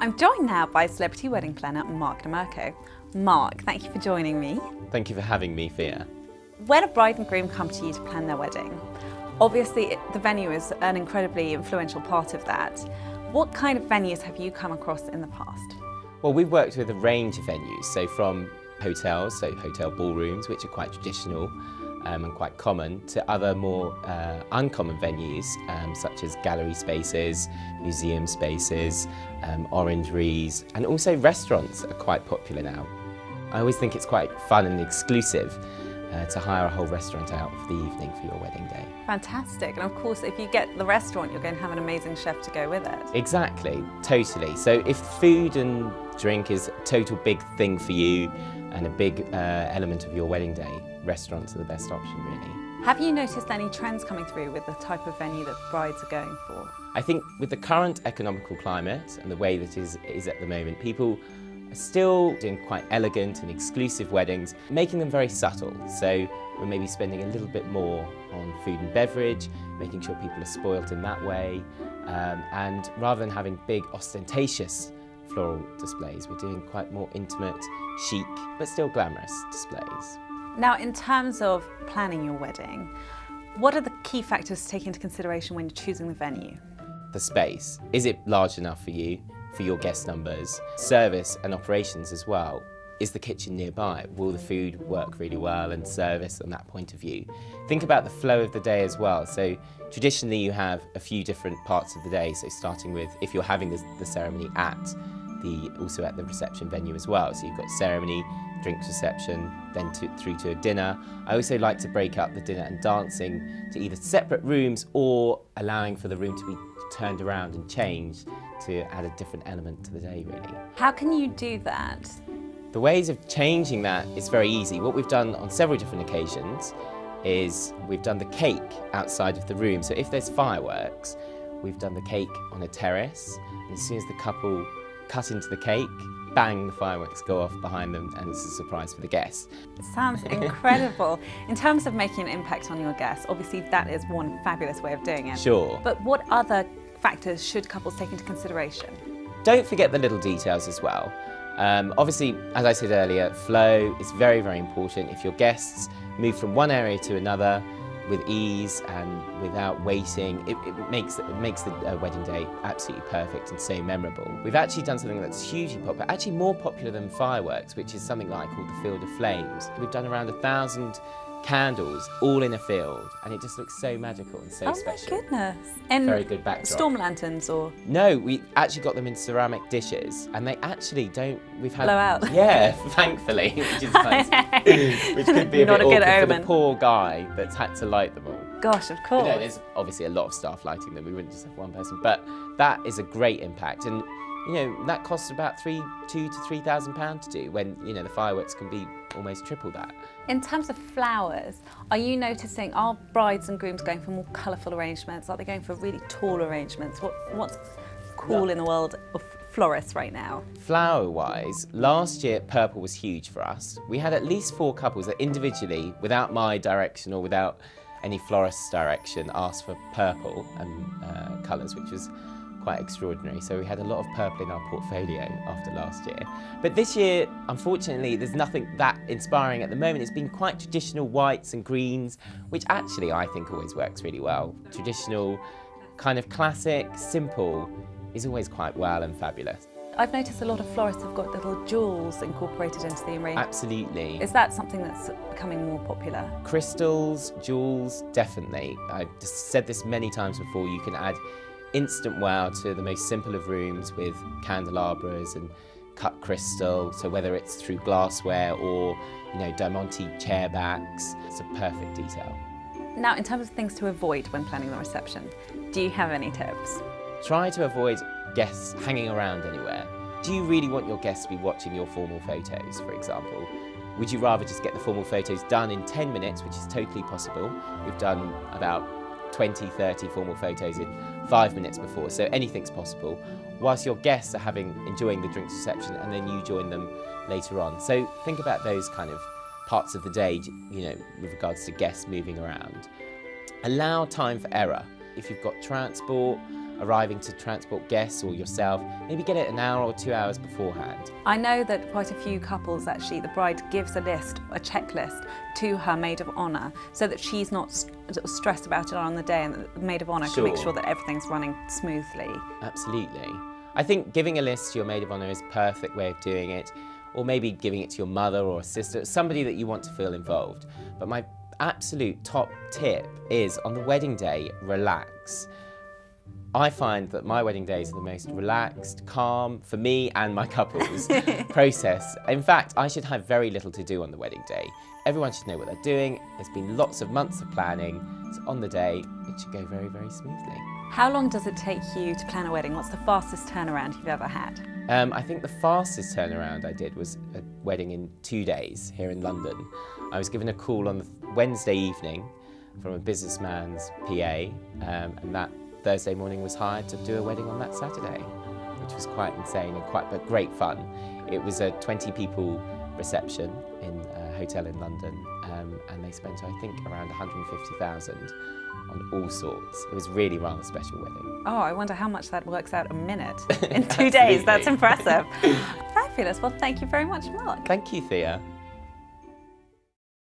I'm joined now by celebrity wedding planner Mark Niemierko. Mark, thank you for joining me. Thank you for having me, Fia. When a bride and groom come to you to plan their wedding, obviously the venue is an incredibly influential part of that. What kind of venues have you come across in the past? Well, we've worked with a range of venues, so from hotels, so hotel ballrooms, which are quite traditional and quite common, to other more uncommon venues, such as gallery spaces, museum spaces, orangeries, and also restaurants are quite popular now. I always think it's quite fun and exclusive to hire a whole restaurant out for the evening for your wedding day. Fantastic, and of course if you get the restaurant you're going to have an amazing chef to go with it. Exactly, totally. So if food and drink is a total big thing for you and a big element of your wedding day, restaurants are the best option really. Have you noticed any trends coming through with the type of venue that brides are going for? I think with the current economical climate and the way that it is at the moment, people are still doing quite elegant and exclusive weddings, making them very subtle. So we're maybe spending a little bit more on food and beverage, making sure people are spoilt in that way, and rather than having big ostentatious floral displays, we're doing quite more intimate, chic, but still glamorous displays. Now, in terms of planning your wedding, what are the key factors to take into consideration when you're choosing the venue? The space. Is it large enough for you, for your guest numbers? Service and operations as well. Is the kitchen nearby? Will the food work really well and service on that point of view? Think about the flow of the day as well. So traditionally you have a few different parts of the day, so starting with, if you're having the ceremony also at the reception venue as well. So you've got ceremony, drinks reception, then through to a dinner. I also like to break up the dinner and dancing to either separate rooms or allowing for the room to be turned around and changed to add a different element to the day really. How can you do that? The ways of changing that is very easy. What we've done on several different occasions is we've done the cake outside of the room. So if there's fireworks, we've done the cake on a terrace, and as soon as the couple cut into the cake, bang, the fireworks go off behind them and it's a surprise for the guests. Sounds incredible. In terms of making an impact on your guests, obviously that is one fabulous way of doing it. Sure. But what other factors should couples take into consideration? Don't forget the little details as well. Obviously, as I said earlier, flow is very, very important. If your guests move from one area to another with ease and without waiting, it makes the wedding day absolutely perfect and so memorable. We've actually done something that's hugely popular, actually more popular than fireworks, which is something that I call the Field of Flames. We've done around 1,000 candles all in a field, and it just looks so magical and so special. Oh my goodness. And very good backdrop. Storm lanterns or? No, we actually got them in ceramic dishes, and they actually don't, we've had... Blow out? Yeah, thankfully, which is nice. Which could be a Not bit a good awkward omen. for the poor guy that's had to light them all. Gosh, of course. You know, there's obviously a lot of staff lighting them, we wouldn't just have one person, but that is a great impact, and you know, that costs about £2,000 to £3,000 to do, when, you know, the fireworks can be almost triple that. In terms of flowers, are you noticing, are brides and grooms going for more colourful arrangements? Are they going for really tall arrangements? What's cool in the world of florists right now? Flower-wise, last year purple was huge for us. We had at least 4 couples that individually, without my direction or without any florist's direction, asked for purple and colours, which was quite extraordinary. So we had a lot of purple in our portfolio after last year. But this year, unfortunately, there's nothing that inspiring at the moment. It's been quite traditional whites and greens, which actually I think always works really well. Traditional, kind of classic, simple, is always quite well and fabulous. I've noticed a lot of florists have got little jewels incorporated into the arrangement. Absolutely. Is that something that's becoming more popular? Crystals, jewels, definitely. I've just said this many times before, you can add instant wow to the most simple of rooms with candelabras and cut crystal, so whether it's through glassware or, you know, diamante chair backs, it's a perfect detail. Now, in terms of things to avoid when planning the reception, do you have any tips? Try to avoid guests hanging around anywhere. Do you really want your guests to be watching your formal photos, for example? Would you rather just get the formal photos done in 10 minutes, which is totally possible? We've done about 20, 30 formal photos in 5 minutes before, so anything's possible, whilst your guests are enjoying the drinks reception and then you join them later on. So think about those kind of parts of the day, you know, with regards to guests moving around. Allow time for error. If you've got transport, arriving to transport guests or yourself, maybe get it an hour or 2 hours beforehand. I know that quite a few couples actually, the bride gives a checklist to her maid of honour so that she's not sort of stressed about it on the day, and that the maid of honour can make sure that everything's running smoothly. Absolutely. I think giving a list to your maid of honour is a perfect way of doing it, or maybe giving it to your mother or a sister, somebody that you want to feel involved. But my absolute top tip is, on the wedding day, relax. I find that my wedding days are the most relaxed, calm, for me and my couples, process. In fact, I should have very little to do on the wedding day. Everyone should know what they're doing. There's been lots of months of planning, so on the day, it should go very, very smoothly. How long does it take you to plan a wedding? What's the fastest turnaround you've ever had? I think the fastest turnaround I did was a wedding in 2 days here in London. I was given a call on the Wednesday evening from a businessman's PA, and that Thursday morning was hired to do a wedding on that Saturday, which was quite insane and but great fun. It was a 20 people reception in a hotel in London, and they spent, I think, around 150,000 on all sorts. It was really rather special wedding. Oh, I wonder how much that works out a minute in 2 days. That's impressive. Fabulous. Well, thank you very much, Mark. Thank you, Thea.